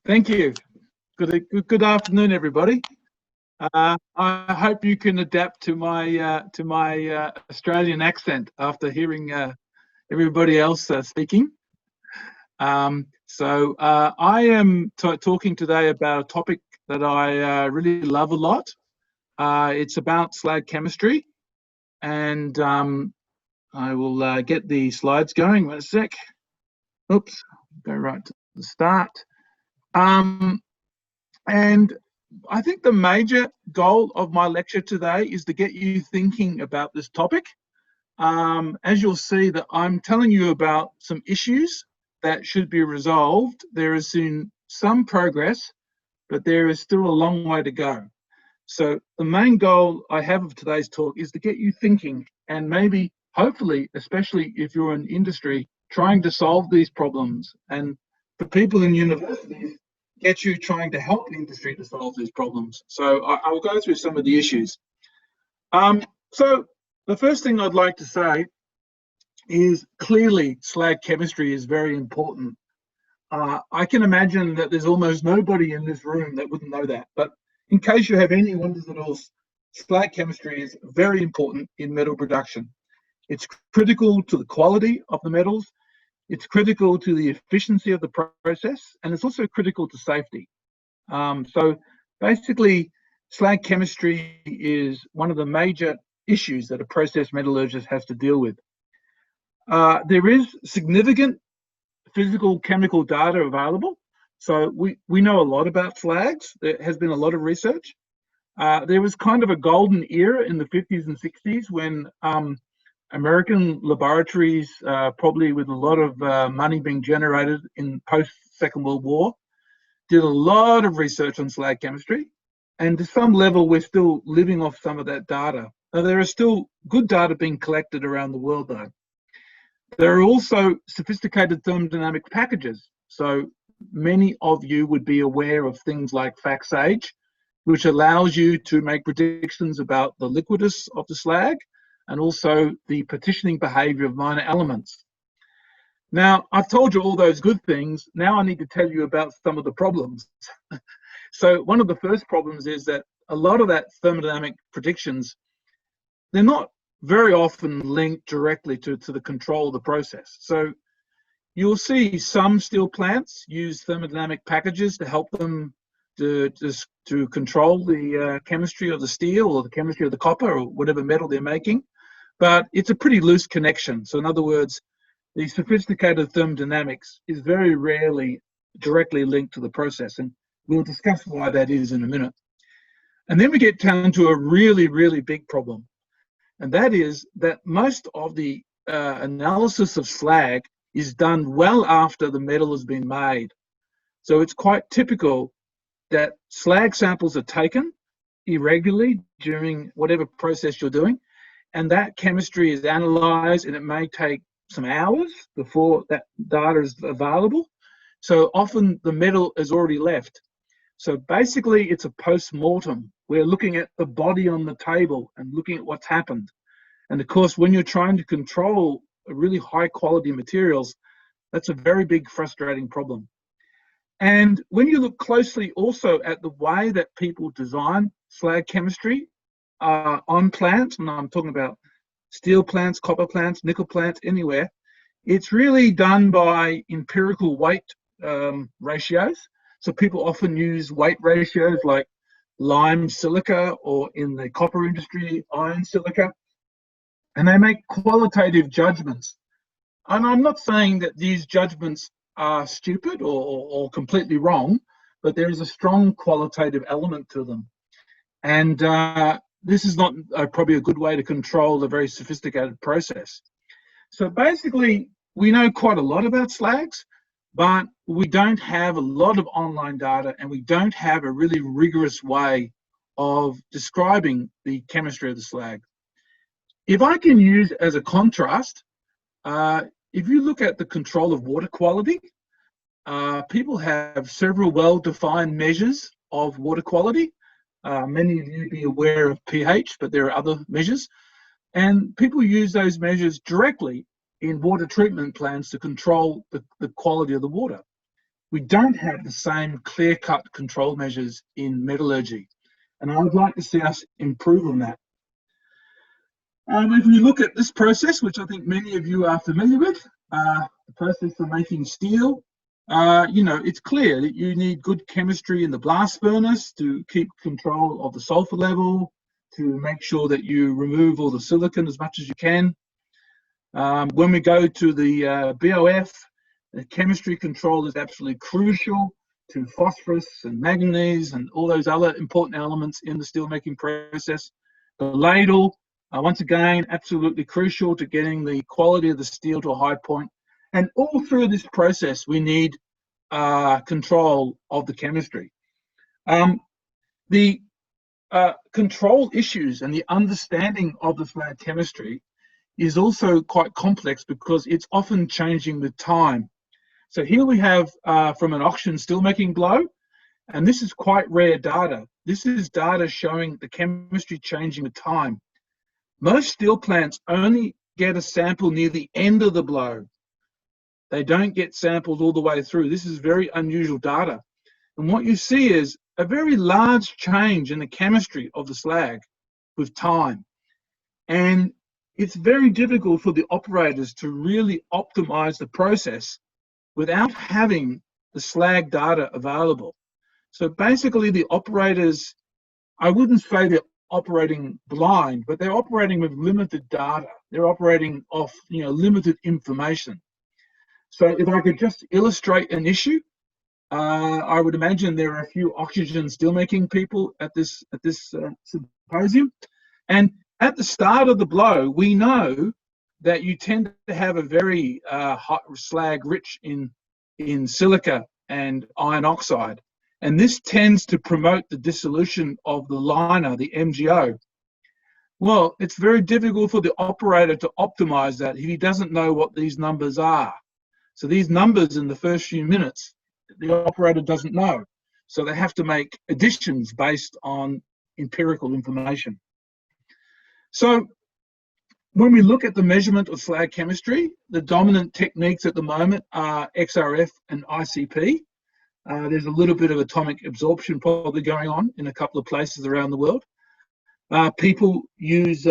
Thank you. Good afternoon, everybody. I hope you can adapt to my Australian accent after hearing everybody else speaking. I am talking today about a topic that I really love a lot. It's about slag chemistry, and I will get the slides going. One sec. Oops, go right to the start. And I think the major goal of my lecture today is to get you thinking about this topic. As you'll see, that I'm telling you about some issues that should be resolved. There has been some progress, but there is still a long way to go. So the main goal I have of today's talk is to get you thinking, and maybe, hopefully, especially if you're in industry, trying to solve these problems. And for people in universities, get you trying to help the industry to solve these problems. So I will go through some of the issues. So the first thing I'd like to say is clearly slag chemistry is very important. I can imagine that there's almost nobody in this room that wouldn't know that. But in case you have any wonders at all, slag chemistry is very important in metal production. It's critical to the quality of the metals. It's critical to the efficiency of the process, and it's also critical to safety. So basically, slag chemistry is one of the major issues that a process metallurgist has to deal with. There is significant physical chemical data available. So we know a lot about slags. There has been a lot of research. There was kind of a golden era in the 50s and 60s when American laboratories, probably with a lot of money being generated in post-Second World War, did a lot of research on slag chemistry. And to some level, we're still living off some of that data. Now, there is still good data being collected around the world, though. There are also sophisticated thermodynamic packages. So many of you would be aware of things like FACS-Age, which allows you to make predictions about the liquidus of the slag, and also the partitioning behavior of minor elements. Now, I've told you all those good things. Now I need to tell you about some of the problems. So one of the first problems is that a lot of that thermodynamic predictions, they're not very often linked directly to the control of the process. So you'll see some steel plants use thermodynamic packages to help them to control the chemistry of the steel or the chemistry of the copper or whatever metal they're making. But it's a pretty loose connection. So in other words, the sophisticated thermodynamics is very rarely directly linked to the process. And we'll discuss why that is in a minute. And then we get down to a really, really big problem. And that is that most of the analysis of slag is done well after the metal has been made. So it's quite typical that slag samples are taken irregularly during whatever process you're doing. And that chemistry is analyzed, and it may take some hours before that data is available. So often the metal is already left. So basically it's a post-mortem. We're looking at the body on the table and looking at what's happened. And of course, when you're trying to control really high quality materials, that's a very big frustrating problem. And when you look closely also at the way that people design slag chemistry, on plants, and I'm talking about steel plants, copper plants, nickel plants, anywhere, it's really done by empirical weight ratios. So people often use weight ratios like lime silica, or in the copper industry, iron silica, and they make qualitative judgments. And I'm not saying that these judgments are stupid or completely wrong, but there is a strong qualitative element to them. And this is not probably a good way to control a very sophisticated process. So basically, we know quite a lot about slags, but we don't have a lot of online data, and we don't have a really rigorous way of describing the chemistry of the slag. If I can use as a contrast, if you look at the control of water quality, people have several well-defined measures of water quality. Many of you be aware of pH, but there are other measures. And people use those measures directly in water treatment plants to control the quality of the water. we don't have the same clear-cut control measures in metallurgy. And I would like to see us improve on that. If we look at this process, which I think many of you are familiar with, the process of making steel, it's clear that you need good chemistry in the blast furnace to keep control of the sulfur level, to make sure that you remove all the silicon as much as you can. When we go to the BOF, the chemistry control is absolutely crucial to phosphorus and manganese and all those other important elements in the steelmaking process. The ladle, once again, absolutely crucial to getting the quality of the steel to a high point. And all through this process, we need control of the chemistry. The control issues and the understanding of the slag chemistry is also quite complex because it's often changing with time. So here we have from an oxygen steelmaking blow, and this is quite rare data. This is data showing the chemistry changing with time. Most steel plants only get a sample near the end of the blow. They don't get samples all the way through. This is very unusual data. And what you see is a very large change in the chemistry of the slag with time. And it's very difficult for the operators to really optimize the process without having the slag data available. So basically the operators, I wouldn't say they're operating blind, but they're operating with limited data. They're operating off, limited information. So if I could just illustrate an issue, I would imagine there are a few oxygen steelmaking people at this symposium. And at the start of the blow, we know that you tend to have a very hot slag rich in silica and iron oxide. And this tends to promote the dissolution of the liner, the MgO. Well, it's very difficult for the operator to optimize that if he doesn't know what these numbers are. So these numbers in the first few minutes, the operator doesn't know. So they have to make additions based on empirical information. So when we look at the measurement of slag chemistry, the dominant techniques at the moment are XRF and ICP. There's a little bit of atomic absorption probably going on in a couple of places around the world. People use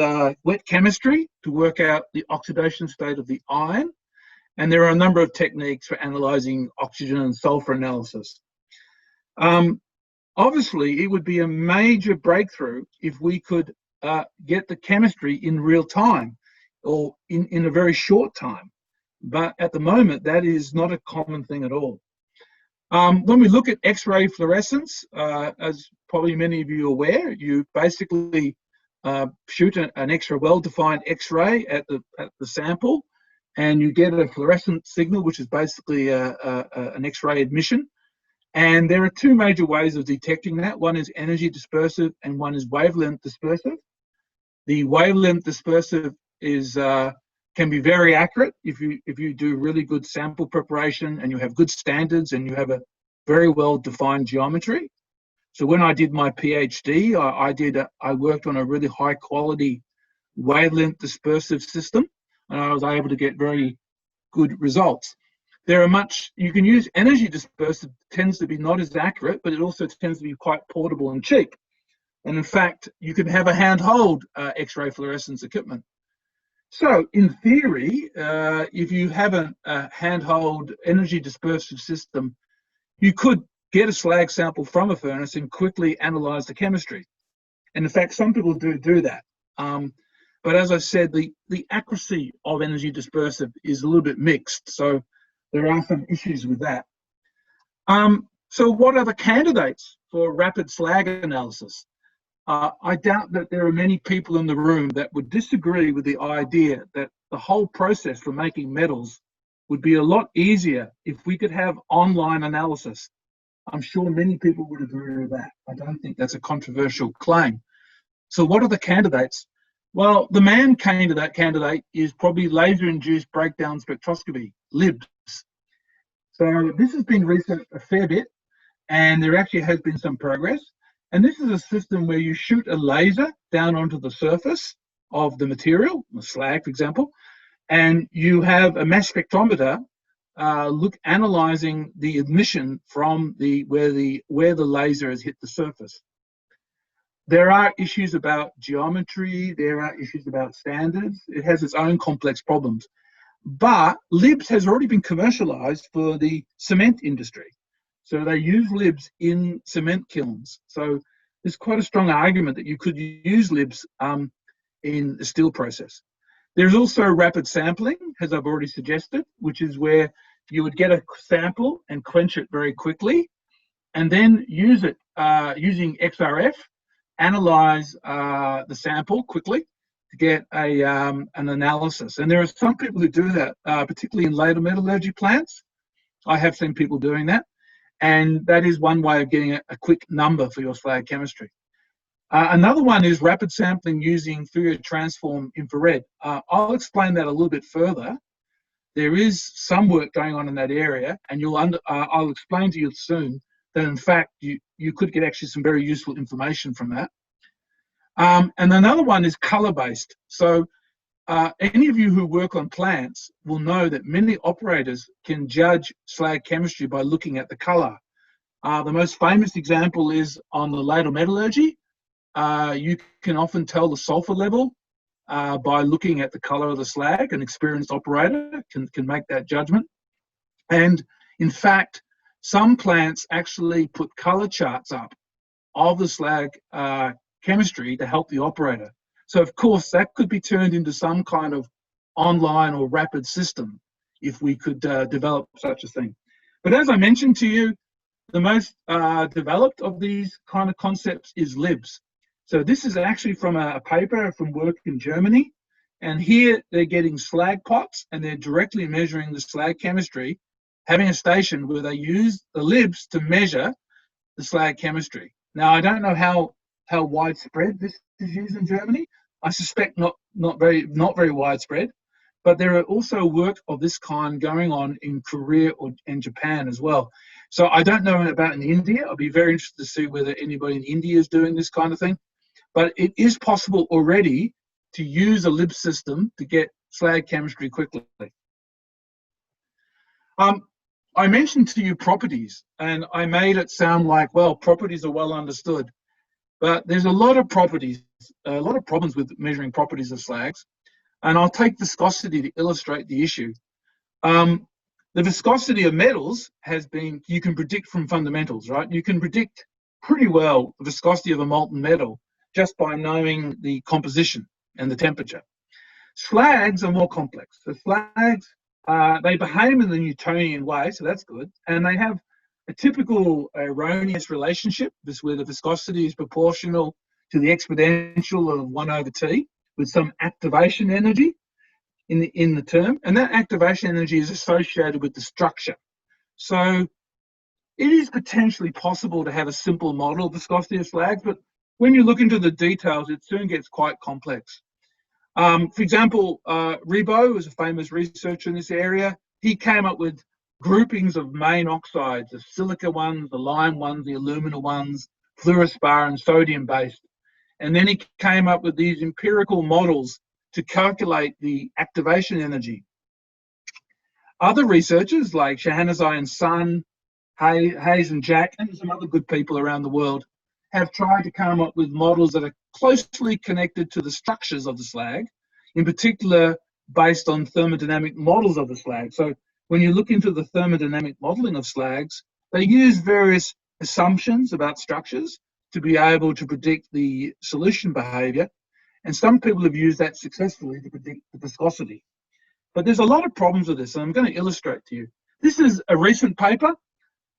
wet chemistry to work out the oxidation state of the iron. And there are a number of techniques for analyzing oxygen and sulfur analysis. Obviously, it would be a major breakthrough if we could get the chemistry in real time or in a very short time. But at the moment, that is not a common thing at all. When we look at X-ray fluorescence, as probably many of you are aware, you basically shoot an extra well-defined X-ray at the sample, and you get a fluorescent signal, which is basically an X-ray emission. And there are two major ways of detecting that. One is energy dispersive and one is wavelength dispersive. The wavelength dispersive can be very accurate if you do really good sample preparation and you have good standards and you have a very well-defined geometry. So when I did my PhD, I worked on a really high-quality wavelength dispersive system, and I was able to get very good results. You can use energy dispersive, tends to be not as accurate, but it also tends to be quite portable and cheap. And in fact, you can have a handhold X-ray fluorescence equipment. So in theory, if you have a handhold energy dispersive system, you could get a slag sample from a furnace and quickly analyze the chemistry. And in fact, some people do that. But as I said, the accuracy of energy dispersive is a little bit mixed. So there are some issues with that. So what are the candidates for rapid slag analysis? I doubt that there are many people in the room that would disagree with the idea that the whole process for making metals would be a lot easier if we could have online analysis. I'm sure many people would agree with that. I don't think that's a controversial claim. So what are the candidates? Well, the main candidate is probably laser-induced breakdown spectroscopy, LIBS. So this has been researched a fair bit, and there actually has been some progress. And this is a system where you shoot a laser down onto the surface of the material, the slag, for example, and you have a mass spectrometer analyzing the emission from where the laser has hit the surface. There are issues about geometry, there are issues about standards. It has its own complex problems. But LIBS has already been commercialized for the cement industry. So they use LIBS in cement kilns. So there's quite a strong argument that you could use LIBS in the steel process. There's also rapid sampling, as I've already suggested, which is where you would get a sample and quench it very quickly, and then use it using XRF, analyze the sample quickly to get an analysis. And there are some people who do that, particularly in later metallurgy plants. I have seen people doing that. And that is one way of getting a quick number for your slag chemistry. Another one is rapid sampling using Fourier transform infrared. I'll explain that a little bit further. There is some work going on in that area, and I'll explain to you soon that in fact you could get actually some very useful information from that. And another one is color-based. So any of you who work on plants will know that many operators can judge slag chemistry by looking at the color. The most famous example is on the ladle metallurgy. You can often tell the sulfur level by looking at the color of the slag. An experienced operator can make that judgment. And in fact, some plants actually put color charts up of the slag chemistry to help the operator. So of course that could be turned into some kind of online or rapid system if we could develop such a thing. But as I mentioned to you, the most developed of these kind of concepts is LIBS. So this is actually from a paper from work in Germany. And here they're getting slag pots and they're directly measuring the slag chemistry, having a station where they use the LIBS to measure the slag chemistry. Now, I don't know how widespread this is used in Germany. I suspect not very widespread, but there are also work of this kind going on in Korea and Japan as well. So I don't know about in India. I'll be very interested to see whether anybody in India is doing this kind of thing. But it is possible already to use a LIBS system to get slag chemistry quickly. I mentioned to you properties, and I made it sound like, well, properties are well understood. But there's a lot of problems with measuring properties of slags. And I'll take viscosity to illustrate the issue. The viscosity of metals you can predict from fundamentals, right? You can predict pretty well the viscosity of a molten metal just by knowing the composition and the temperature. Slags are more complex. So slags, they behave in the Newtonian way, so that's good. And they have a typical erroneous relationship, this where the viscosity is proportional to the exponential of 1/T with some activation energy in the term. And that activation energy is associated with the structure. So it is potentially possible to have a simple model of viscosity of slags, but when you look into the details, it soon gets quite complex. For example, Ribot was a famous researcher in this area. He came up with groupings of main oxides, the silica ones, the lime ones, the alumina ones, fluorspar and sodium based. And then he came up with these empirical models to calculate the activation energy. Other researchers like Shahanazai and Son, Hayes and Jack, and some other good people around the world have tried to come up with models that are closely connected to the structures of the slag, in particular based on thermodynamic models of the slag. So when you look into the thermodynamic modeling of slags, they use various assumptions about structures to be able to predict the solution behavior. And some people have used that successfully to predict the viscosity. But there's a lot of problems with this, and I'm going to illustrate to you. This is a recent paper,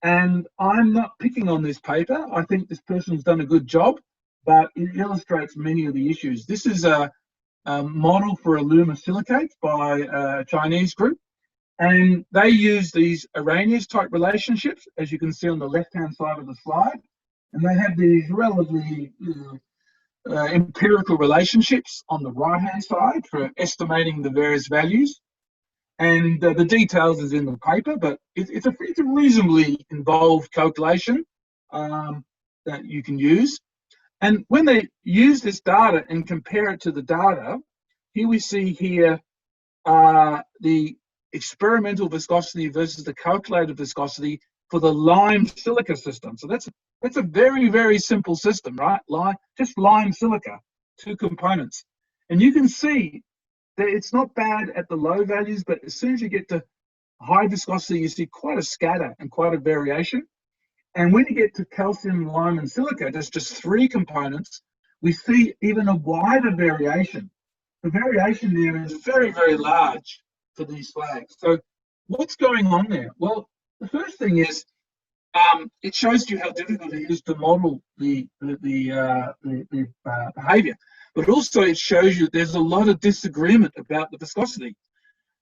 and I'm not picking on this paper. I think this person's done a good job, but it illustrates many of the issues. This is a model for aluminosilicate by a Chinese group, and they use these Arrhenius type relationships, as you can see on the left-hand side of the slide, and they have these relatively empirical relationships on the right-hand side for estimating the various values. And the details is in the paper, but it's a reasonably involved calculation that you can use. And when they use this data and compare it to the data, here we see here the experimental viscosity versus the calculated viscosity for the lime silica system. So that's a very, very simple system, right? Just lime silica, 2 components. And you can see that it's not bad at the low values, but as soon as you get to high viscosity, you see quite a scatter and quite a variation. And when you get to calcium, lime, and silica, there's just 3 components, we see even a wider variation. The variation there is very, very large for these slags. So what's going on there? Well, the first thing is it shows you how difficult it is to model the behavior, but also it shows you there's a lot of disagreement about the viscosity.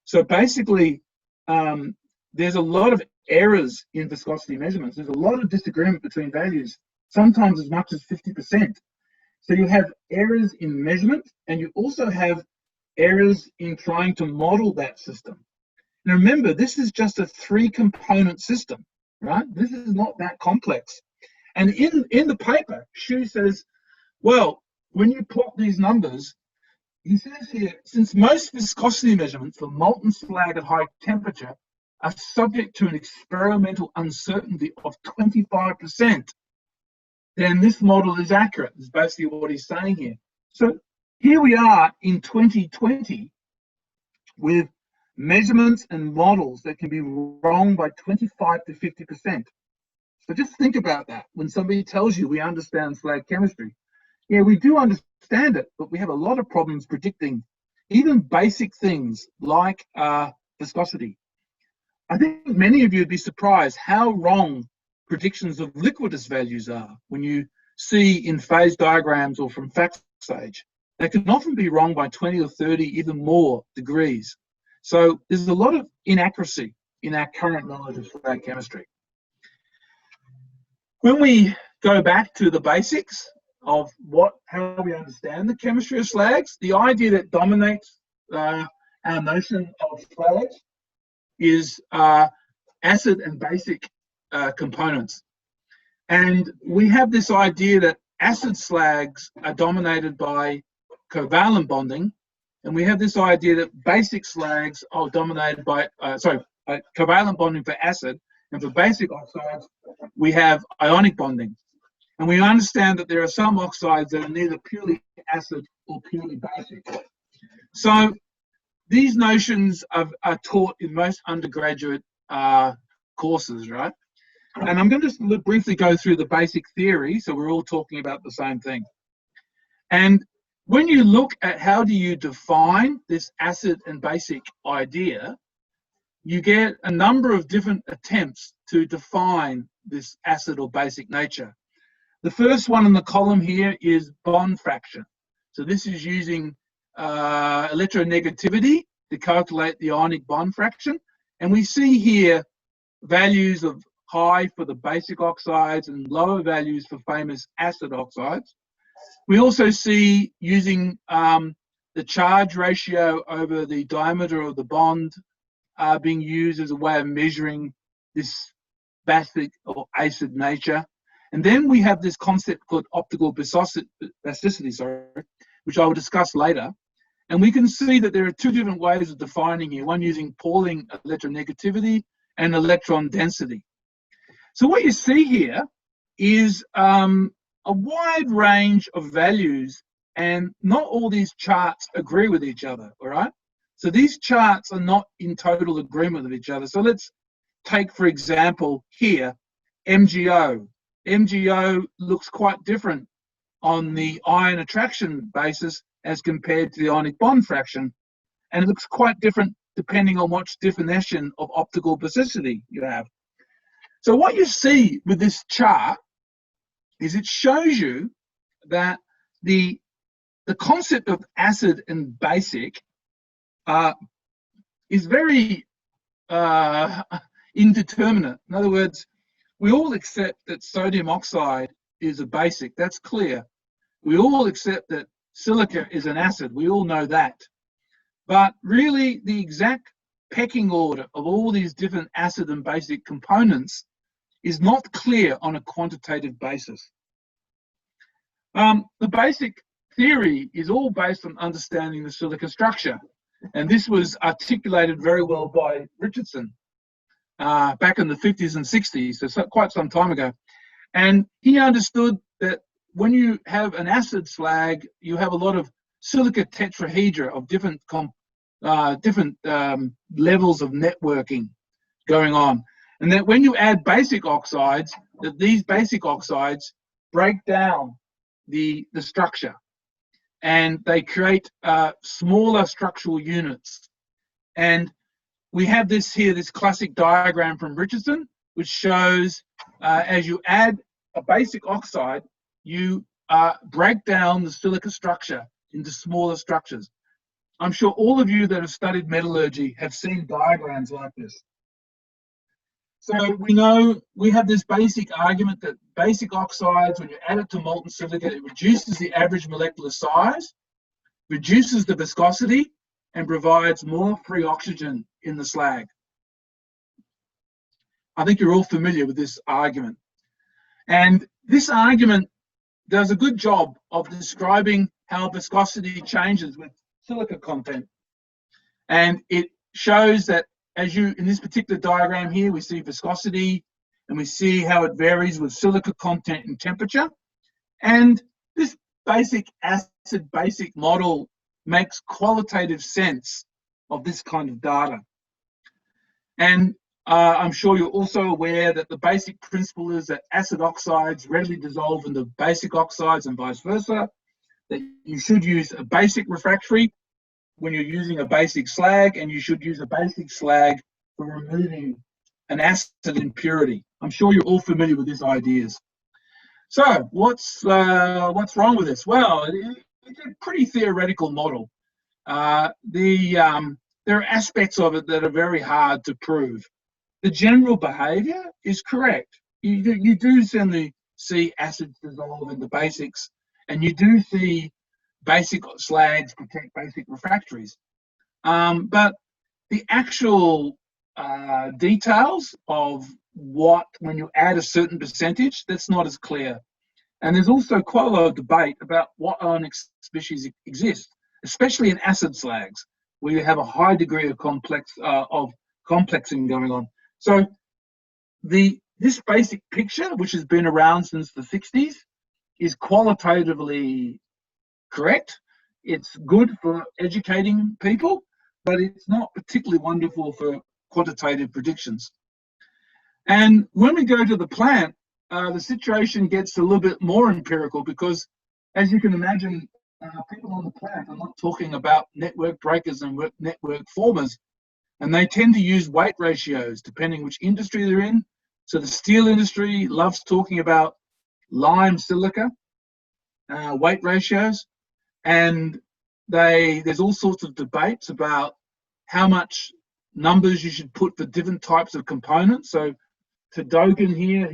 So basically, there's a lot of errors in viscosity measurements. There's a lot of disagreement between values, sometimes as much as 50%. So you have errors in measurement, and you also have errors in trying to model that system. Now remember, this is just a 3-component system, right? This is not that complex. And in the paper, Xu says, well, when you plot these numbers, he says here, since most viscosity measurements for molten slag at high temperature are subject to an experimental uncertainty of 25%, then this model is accurate, is basically what he's saying here. So here we are in 2020 with measurements and models that can be wrong by 25 to 50%. So just think about that. When somebody tells you we understand slag chemistry, yeah, we do understand it, but we have a lot of problems predicting even basic things like viscosity. I think many of you would be surprised how wrong predictions of liquidus values are when you see in phase diagrams or from fact stage. They can often be wrong by 20 or 30, even more degrees. So there's a lot of inaccuracy in our current knowledge of slag chemistry. When we go back to the basics of how we understand the chemistry of slags, the idea that dominates our notion of slags is acid and basic components. And we have this idea that acid slags are dominated by covalent bonding, and we have this idea that basic slags are dominated by, covalent bonding for acid, and for basic oxides, we have ionic bonding. And we understand that there are some oxides that are neither purely acid or purely basic. So these notions are taught in most undergraduate courses, right? And I'm going to just briefly go through the basic theory, so we're all talking about the same thing. And when you look at how do you define this acid and basic idea, you get a number of different attempts to define this acid or basic nature. The first one in the column here is bond fraction. So this is using electronegativity to calculate the ionic bond fraction. And we see here values of high for the basic oxides and lower values for famous acid oxides. We also see using the charge ratio over the diameter of the bond being used as a way of measuring this basic or acid nature. And then we have this concept called optical basicity, which I will discuss later. And we can see that there are 2 different ways of defining here, one using Pauling electronegativity and electron density. So what you see here is a wide range of values, and not all these charts agree with each other, all right? So these charts are not in total agreement with each other. So let's take, for example, here, MgO. MgO looks quite different on the ion attraction basis as compared to the ionic bond fraction, and it looks quite different depending on which definition of optical basicity you have. So what you see with this chart is it shows you that the concept of acid and basic is very indeterminate. In other words, we all accept that sodium oxide is a basic. That's clear. We all accept that silica is an acid. We all know that. But really, the exact pecking order of all these different acid and basic components is not clear on a quantitative basis. The basic theory is all based on understanding the silica structure. And this was articulated very well by Richardson back in the 50s and 60s, so quite some time ago. And he understood that when you have an acid slag, you have a lot of silica tetrahedra of different levels of networking going on. And that when you add basic oxides, that these basic oxides break down the structure and they create smaller structural units. And we have this here, this classic diagram from Richardson, which shows as you add a basic oxide, you break down the silica structure into smaller structures. I'm sure all of you that have studied metallurgy have seen diagrams like this. So we know we have this basic argument that basic oxides, when you add it to molten silica, it reduces the average molecular size, reduces the viscosity, and provides more free oxygen in the slag. I think you're all familiar with this argument. And this argument does a good job of describing how viscosity changes with silica content. And it shows that as you, in this particular diagram here, we see viscosity and we see how it varies with silica content and temperature. And this basic acid basic model makes qualitative sense of this kind of data. And I'm sure you're also aware that the basic principle is that acid oxides readily dissolve into basic oxides and vice versa, that you should use a basic refractory when you're using a basic slag, and you should use a basic slag for removing an acid impurity. I'm sure you're all familiar with these ideas. So what's wrong with this? Well, it's a pretty theoretical model. There are aspects of it that are very hard to prove. The general behavior is correct. You do certainly see acids dissolve into basics, and you do see basic slags protect basic refractories. But the actual details of what, when you add a certain percentage, that's not as clear. And there's also quite a lot of debate about what ionic species exist, especially in acid slags, where you have a high degree of complexing going on. So this basic picture, which has been around since the 60s, is qualitatively correct. It's good for educating people, but it's not particularly wonderful for quantitative predictions. And when we go to the plant, the situation gets a little bit more empirical, because as you can imagine, people on the plant are not talking about network breakers and network formers, and they tend to use weight ratios depending which industry they're in. So the steel industry loves talking about lime silica weight ratios, and there's all sorts of debates about how much numbers you should put for different types of components. So to Dogan here,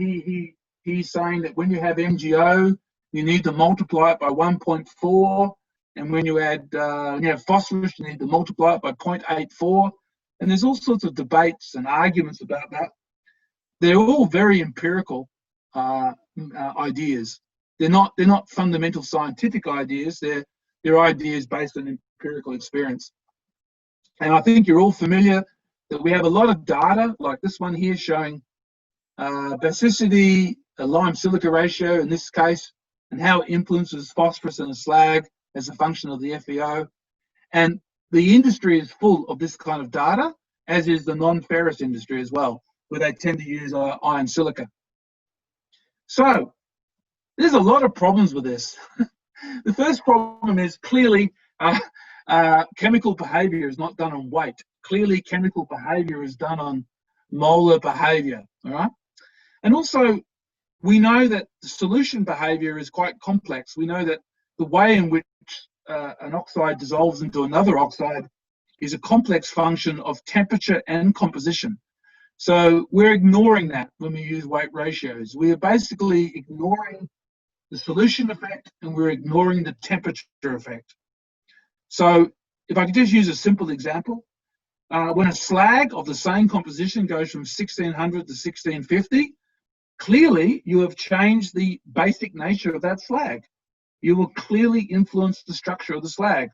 he's saying that when you have MgO, you need to multiply it by 1.4, and when you add phosphorus, you need to multiply it by 0.84. And there's all sorts of debates and arguments about that. They're all very empirical ideas. They're not fundamental scientific ideas. They're ideas based on empirical experience. And I think you're all familiar that we have a lot of data, like this one here, showing basicity, a lime silica ratio in this case, and how it influences phosphorus in a slag as a function of the FeO. And the industry is full of this kind of data, as is the non-ferrous industry as well, where they tend to use iron silica. So there's a lot of problems with this. The first problem is clearly chemical behavior is not done on weight. Clearly chemical behavior is done on molar behavior, all right? And also, we know that the solution behavior is quite complex. We know that the way in which an oxide dissolves into another oxide is a complex function of temperature and composition. So we're ignoring that when we use weight ratios. We are basically ignoring the solution effect, and we're ignoring the temperature effect. So if I could just use a simple example, when a slag of the same composition goes from 1600 to 1650, clearly you have changed the basic nature of that slag. You will clearly influence the structure of the slag.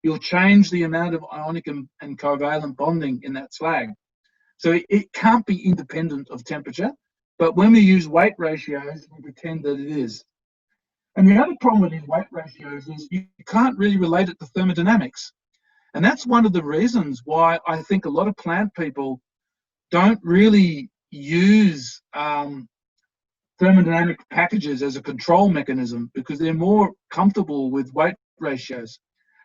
you'll change the amount of ionic and covalent bonding in that slag. So it can't be independent of temperature, but when we use weight ratios, we pretend that it is. And the other problem with these weight ratios is you can't really relate it to thermodynamics. And that's one of the reasons why I think a lot of plant people don't really use thermodynamic packages as a control mechanism, because they're more comfortable with weight ratios.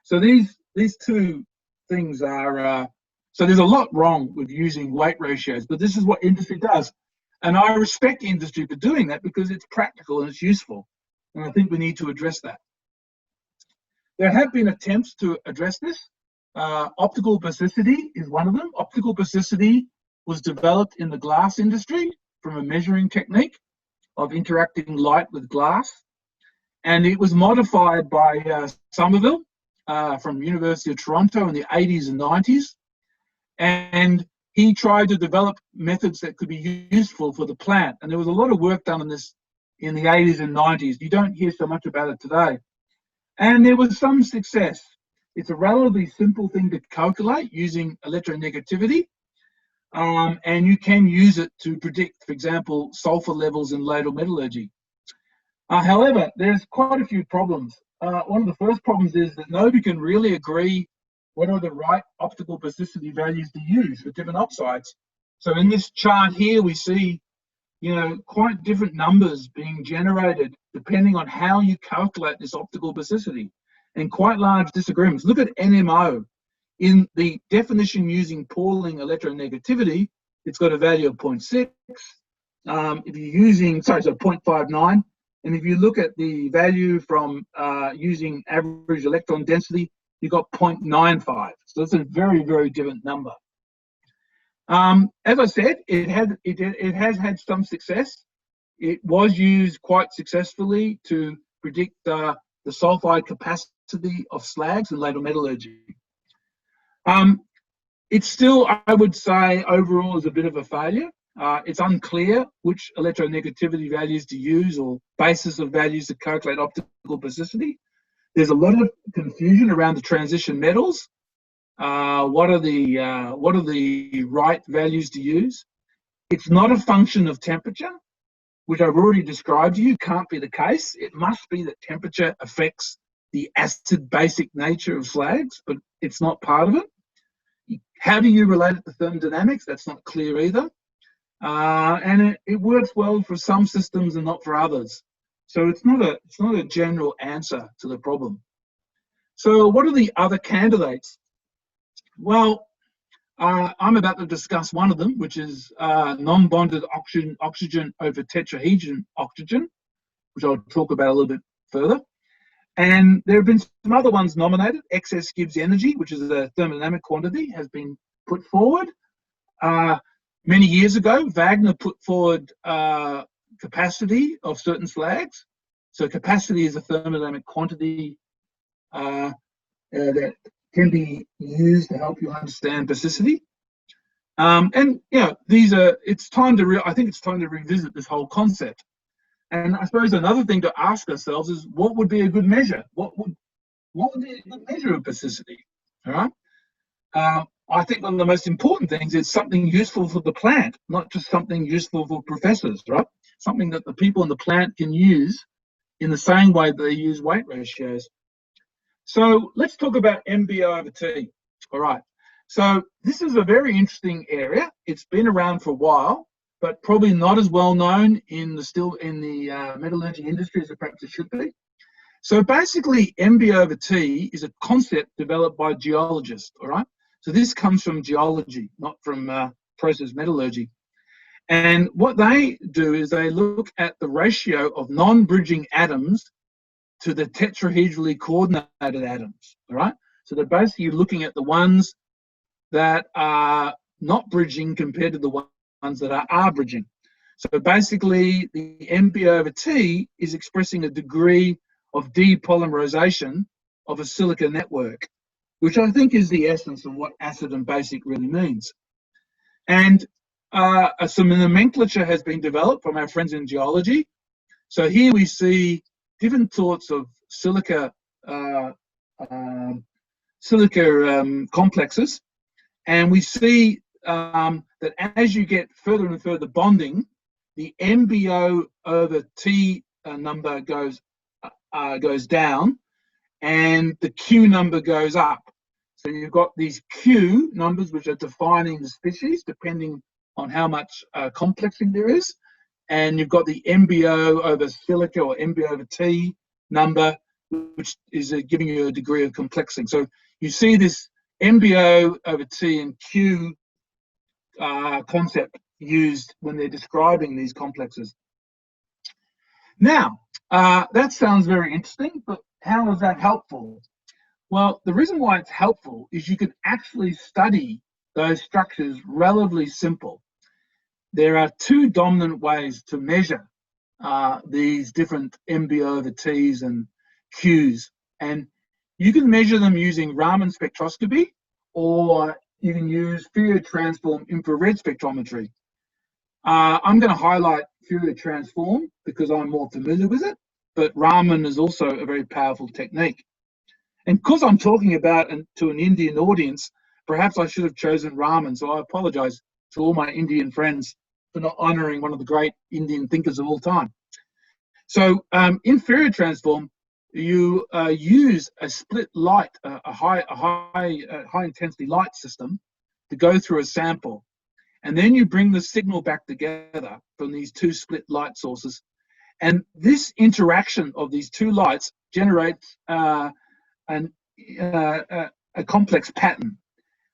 So these two things are, so there's a lot wrong with using weight ratios, but this is what industry does. And I respect industry for doing that because it's practical and it's useful. And I think we need to address that. There have been attempts to address this. Optical basicity is one of them. Optical basicity was developed in the glass industry from a measuring technique of interacting light with glass. And it was modified by Somerville from University of Toronto in the 80s and 90s. And he tried to develop methods that could be useful for the plant. And there was a lot of work done on this in the 80s and 90s. You don't hear so much about it today. And there was some success. It's a relatively simple thing to calculate using electronegativity. And you can use it to predict, for example, sulfur levels in ladle metallurgy. However, there's quite a few problems. One of the first problems is that nobody can really agree what are the right optical basicity values to use for different oxides. So in this chart here, we see, quite different numbers being generated depending on how you calculate this optical basicity, and quite large disagreements. Look at NMO. In the definition using Pauling electronegativity, it's got a value of 0.6. If you're using, so 0.59. And if you look at the value from using average electron density, you've got 0.95. So that's a very, very different number. As I said, it has had some success. It was used quite successfully to predict the sulfide capacity of slags in ladle metallurgy. It's still, I would say, overall is a bit of a failure. It's unclear which electronegativity values to use or basis of values to calculate optical basicity. There's a lot of confusion around the transition metals. What are the right values to use? It's not a function of temperature, which I've already described to you. Can't be the case. It must be that temperature affects the acid-basic nature of slags, but it's not part of it. How do you relate it to thermodynamics? That's not clear either. And it works well for some systems and not for others. So it's not a general answer to the problem. So what are the other candidates? Well, I'm about to discuss one of them, which is non-bonded oxygen over tetrahedron oxygen, which I'll talk about a little bit further. And there have been some other ones nominated. Excess Gibbs energy, which is a thermodynamic quantity, has been put forward. Many years ago, Wagner put forward capacity of certain slags. So capacity is a thermodynamic quantity that can be used to help you understand basicity. And it's time to I think it's time to revisit this whole concept. And I suppose another thing to ask ourselves is, what would be a good measure? What would be a good measure of basicity? All right. I think one of the most important things is something useful for the plant, not just something useful for professors, right? Something that the people in the plant can use in the same way that they use weight ratios. So let's talk about MBO over T. All right. So this is a very interesting area. It's been around for a while, but probably not as well known in the metallurgy industry as it perhaps it should be. So basically, MBO over T is a concept developed by geologists. All right. So this comes from geology, not from process metallurgy. And what they do is they look at the ratio of non-bridging atoms to the tetrahedrally coordinated atoms, all right? So they're basically looking at the ones that are not bridging compared to the ones that are bridging. So basically, the MB over T is expressing a degree of depolymerization of a silica network, which I think is the essence of what acid and basic really means. And some nomenclature has been developed from our friends in geology. So here we see different sorts of silica silica complexes, and we see that as you get further and further bonding, the MBO over T number goes down, and the Q number goes up. So you've got these Q numbers which are defining the species depending on how much complexing there is, and you've got the MBO over silica or MBO over T number, which is giving you a degree of complexing. So you see this MBO over T and Q concept used when they're describing these complexes. Now, that sounds very interesting, but how is that helpful? Well, the reason why it's helpful is you can actually study those structures relatively simple. There are two dominant ways to measure these different MBO over Ts and Qs, and you can measure them using Raman spectroscopy, or you can use Fourier transform infrared spectrometry. I'm going to highlight Fourier transform because I'm more familiar with it, but Raman is also a very powerful technique. And because I'm talking about to an Indian audience, perhaps I should have chosen Raman, so I apologize to all my Indian friends for not honoring one of the great Indian thinkers of all time. So in Fourier transform, you use a split light, a high intensity light system to go through a sample. And then you bring the signal back together from these two split light sources. And this interaction of these two lights generates a complex pattern.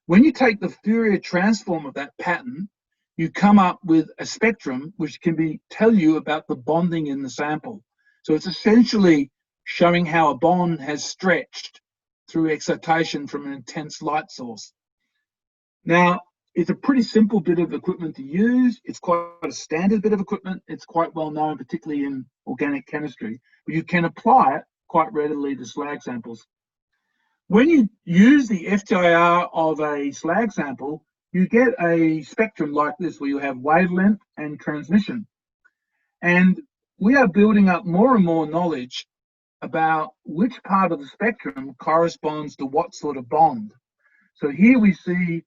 When you take the Fourier transform of that pattern, you come up with a spectrum which can tell you about the bonding in the sample. So it's essentially showing how a bond has stretched through excitation from an intense light source. Now, it's a pretty simple bit of equipment to use. It's quite a standard bit of equipment. It's quite well known, particularly in organic chemistry, but you can apply it quite readily to slag samples. When you use the FTIR of a slag sample, you get a spectrum like this where you have wavelength and transmission. And we are building up more and more knowledge about which part of the spectrum corresponds to what sort of bond. So here we see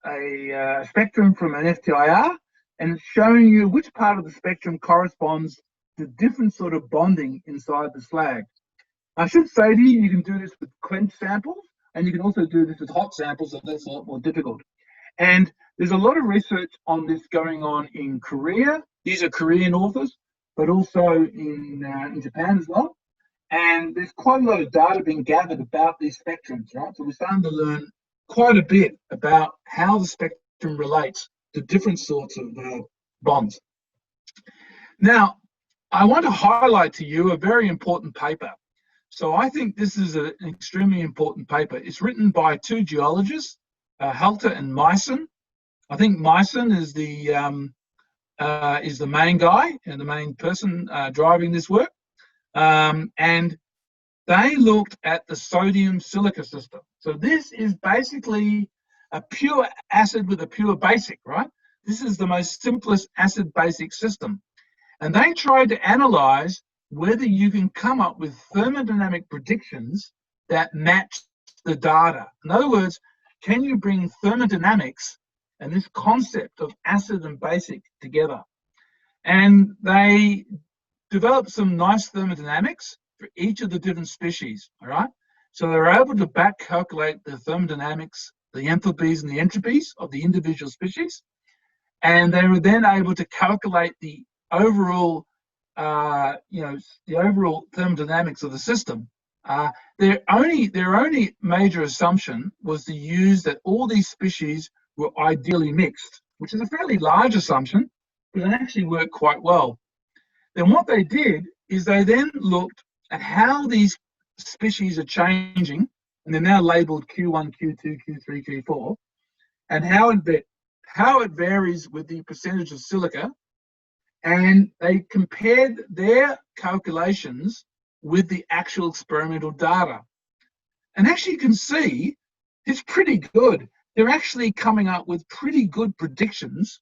a spectrum from an FTIR, and it's showing you which part of the spectrum corresponds to different sort of bonding inside the slag. I should say to you, you can do this with quenched samples, and you can also do this with hot samples, so that's a lot more difficult. And there's a lot of research on this going on in Korea. These are Korean authors, but also in Japan as well. And there's quite a lot of data being gathered about these spectrums, right? So we're starting to learn quite a bit about how the spectrum relates to different sorts of bonds. Now, I want to highlight to you a very important paper. So I think this is an extremely important paper. It's written by two geologists, Halter and Meissen. I think Meissen is the main guy and the main person driving this work. And they looked at the sodium silica system. So this is basically a pure acid with a pure basic, right? This is the most simplest acid-basic system. And they tried to analyze whether you can come up with thermodynamic predictions that match the data. In other words, can you bring thermodynamics and this concept of acid and basic together? And they developed some nice thermodynamics for each of the different species, all right? So they're able to back calculate the thermodynamics, the enthalpies and the entropies of the individual species. And they were then able to calculate the overall, the overall thermodynamics of the system. Their only major assumption was to use that all these species were ideally mixed, which is a fairly large assumption, but it actually worked quite well. Then what they did is they then looked at how these species are changing, and they're now labeled Q1, Q2, Q3, Q4, and how it varies with the percentage of silica. And they compared their calculations with the actual experimental data. And actually you can see it's pretty good. They're actually coming up with pretty good predictions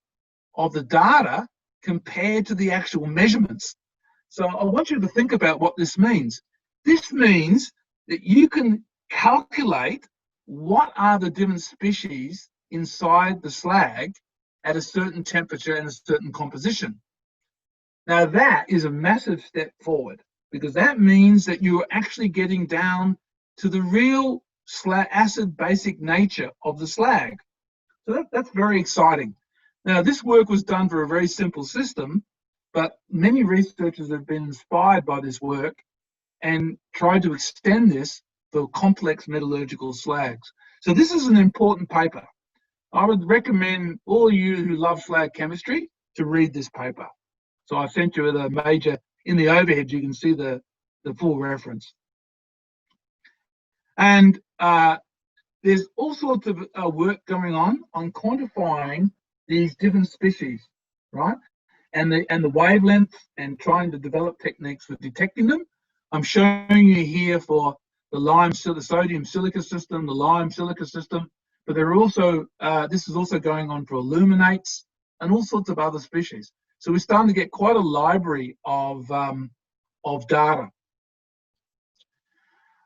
of the data compared to the actual measurements. So I want you to think about what this means. This means that you can calculate what are the different species inside the slag at a certain temperature and a certain composition. Now that is a massive step forward, because that means that you're actually getting down to the real acid basic nature of the slag. So that's very exciting. Now, this work was done for a very simple system, but many researchers have been inspired by this work and tried to extend this for complex metallurgical slags. So this is an important paper. I would recommend all of you who love slag chemistry to read this paper. So I sent you the major, in the overhead, you can see the full reference. And there's all sorts of work going on quantifying these different species, right? And the wavelengths, and trying to develop techniques for detecting them. I'm showing you here for the sodium silica system, the lime silica system, but there are also, this is also going on for aluminates and all sorts of other species. So we're starting to get quite a library of data.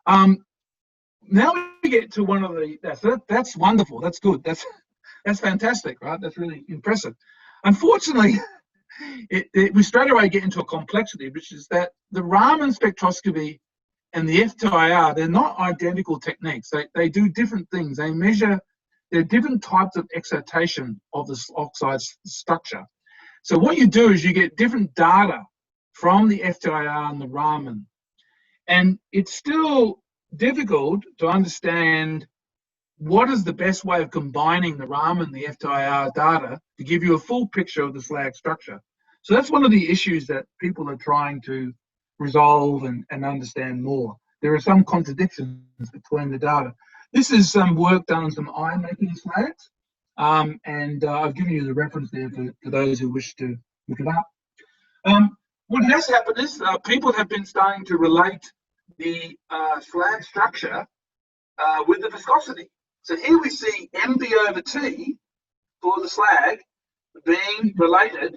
Now we get to one of the, that's wonderful, that's good, that's fantastic, right? That's really impressive. Unfortunately, we straight away get into a complexity, which is that the Raman spectroscopy and the FTIR, they're not identical techniques. They do different things. They measure, there are different types of excitation of the oxide structure. So what you do is you get different data from the FTIR and the Raman. And it's still difficult to understand what is the best way of combining the Raman and the FTIR data to give you a full picture of the slag structure. So that's one of the issues that people are trying to resolve and understand more. There are some contradictions between the data. This is some work done on some iron making slags, and I've given you the reference there for those who wish to look it up. What has happened is people have been starting to relate the slag structure with the viscosity. So here we see MB/T for the slag being related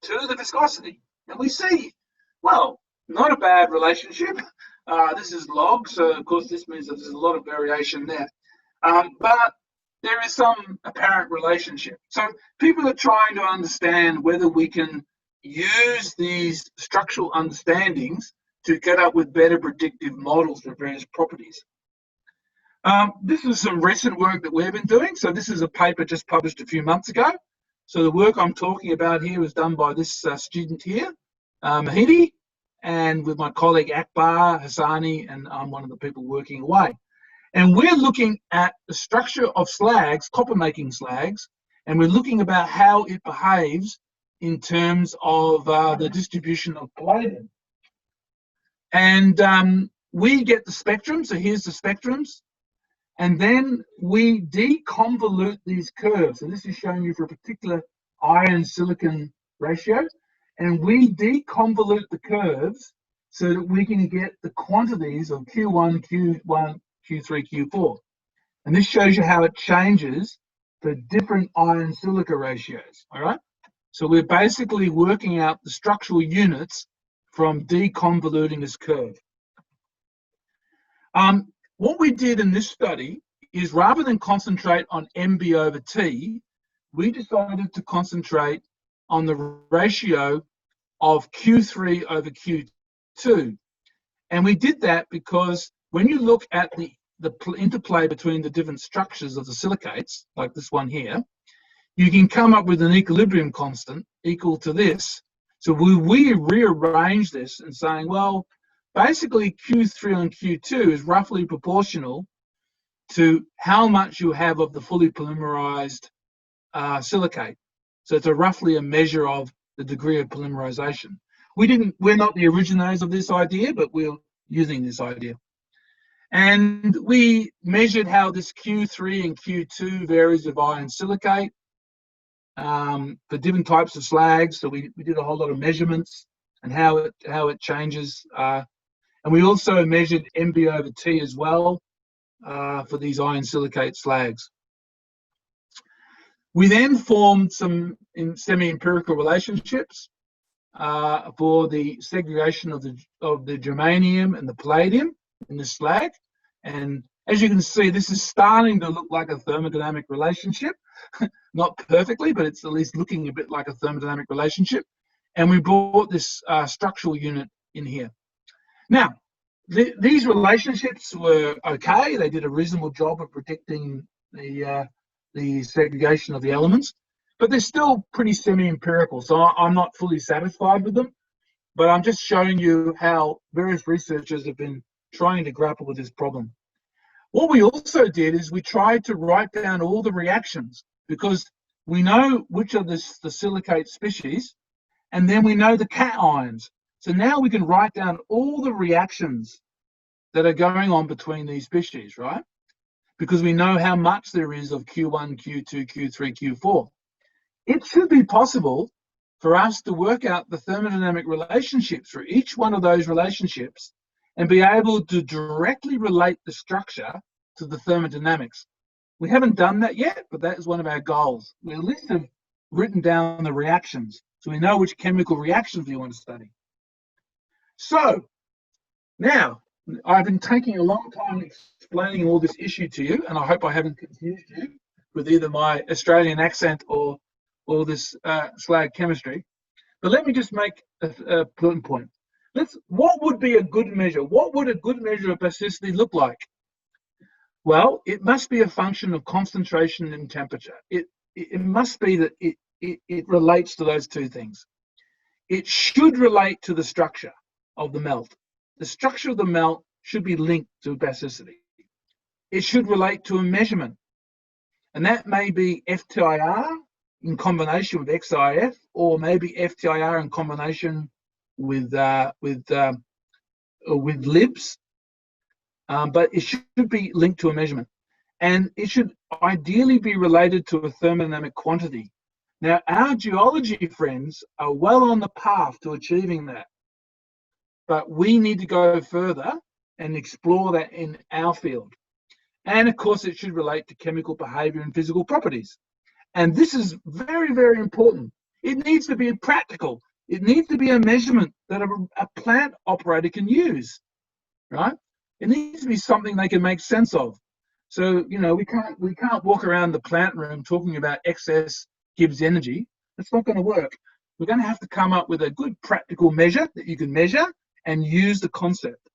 to the viscosity. And we see, well, not a bad relationship. This is log, so of course this means that there's a lot of variation there. But there is some apparent relationship. So people are trying to understand whether we can use these structural understandings to get up with better predictive models for various properties. This is some recent work that we've been doing. So this is a paper just published a few months ago. So the work I'm talking about here was done by this student here, Mahidi, and with my colleague Akbar Hassani, and I'm one of the people working away. And we're looking at the structure of slags, copper-making slags, and we're looking about how it behaves in terms of the distribution of palladium. And we get the spectrum, so here's the spectrums, and then we deconvolute these curves. So this is showing you for a particular iron-silicon ratio, and we deconvolute the curves so that we can get the quantities of Q1, Q1, Q3, Q4. And this shows you how it changes for different iron-silica ratios, all right? So we're basically working out the structural units from deconvoluting this curve. What we did in this study is, rather than concentrate on MB/T, we decided to concentrate on the ratio of Q3/Q2. And we did that because when you look at the interplay between the different structures of the silicates, like this one here, you can come up with an equilibrium constant equal to this. So we rearrange this and saying, well, basically Q3 and Q2 is roughly proportional to how much you have of the fully polymerized silicate. So it's roughly a measure of the degree of polymerization. We're not the originators of this idea, but we're using this idea. And we measured how this Q3 and Q2 varies with iron silicate for different types of slags. So we did a whole lot of measurements and how it changes. And we also measured MB/T as well for these iron silicate slags. We then formed some semi-empirical relationships for the segregation of the germanium and the palladium in the slag. And As you can see, this is starting to look like a thermodynamic relationship. Not perfectly, but it's at least looking a bit like a thermodynamic relationship. And we brought this structural unit in here. Now, these relationships were okay. They did a reasonable job of predicting the segregation of the elements, but they're still pretty semi-empirical. So I'm not fully satisfied with them, but I'm just showing you how various researchers have been trying to grapple with this problem. What we also did is we tried to write down all the reactions, because we know which are the silicate species, and then we know the cations. So now we can write down all the reactions that are going on between these species, right? Because we know how much there is of Q1, Q2, Q3, Q4. It should be possible for us to work out the thermodynamic relationships for each one of those relationships and be able to directly relate the structure to the thermodynamics. We haven't done that yet, but that is one of our goals. We at least have written down the reactions, so we know which chemical reactions we want to study. So now, I've been taking a long time explaining all this issue to you, and I hope I haven't confused you with either my Australian accent or this slag chemistry. But let me just make a point. What would be a good measure? What would a good measure of basicity look like? Well, it must be a function of concentration and temperature. It must be that it relates to those two things. It should relate to the structure of the melt. The structure of the melt should be linked to basicity. It should relate to a measurement, and that may be FTIR in combination with XIF, or maybe FTIR in combination with Libs. But it should be linked to a measurement, and it should ideally be related to a thermodynamic quantity. Now, our geology friends are well on the path to achieving that, but we need to go further and explore that in our field. And of course, it should relate to chemical behavior and physical properties. And this is very, very important. It needs to be practical. It needs to be a measurement that a plant operator can use, right? It needs to be something they can make sense of. So, you know, we can't walk around the plant room talking about excess gives energy. That's not going to work. We're going to have to come up with a good practical measure that you can measure and use the concept.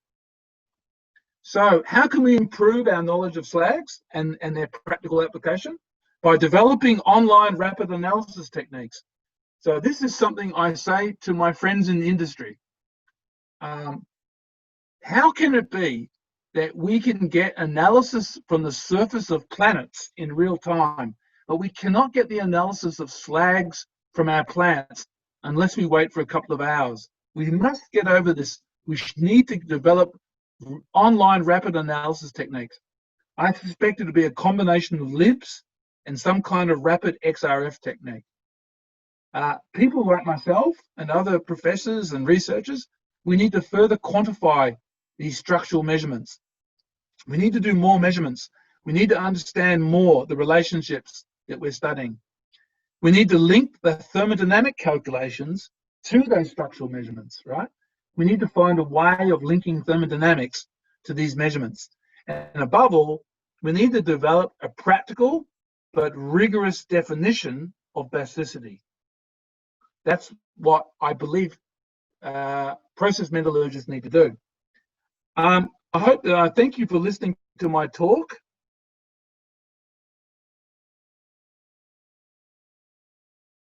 So how can we improve our knowledge of slags and their practical application? By developing online rapid analysis techniques. So this is something I say to my friends in the industry. How can it be that we can get analysis from the surface of planets in real time, but we cannot get the analysis of slags from our plants unless we wait for a couple of hours? We must get over this. We need to develop online rapid analysis techniques. I suspect it'll be a combination of Libs and some kind of rapid XRF technique. People like myself and other professors and researchers, we need to further quantify these structural measurements. We need to do more measurements. We need to understand more the relationships that we're studying. We need to link the thermodynamic calculations to those structural measurements, right? We need to find a way of linking thermodynamics to these measurements. And above all, we need to develop a practical but rigorous definition of basicity. That's what I believe process metallurgists need to do. I hope that thank you for listening to my talk.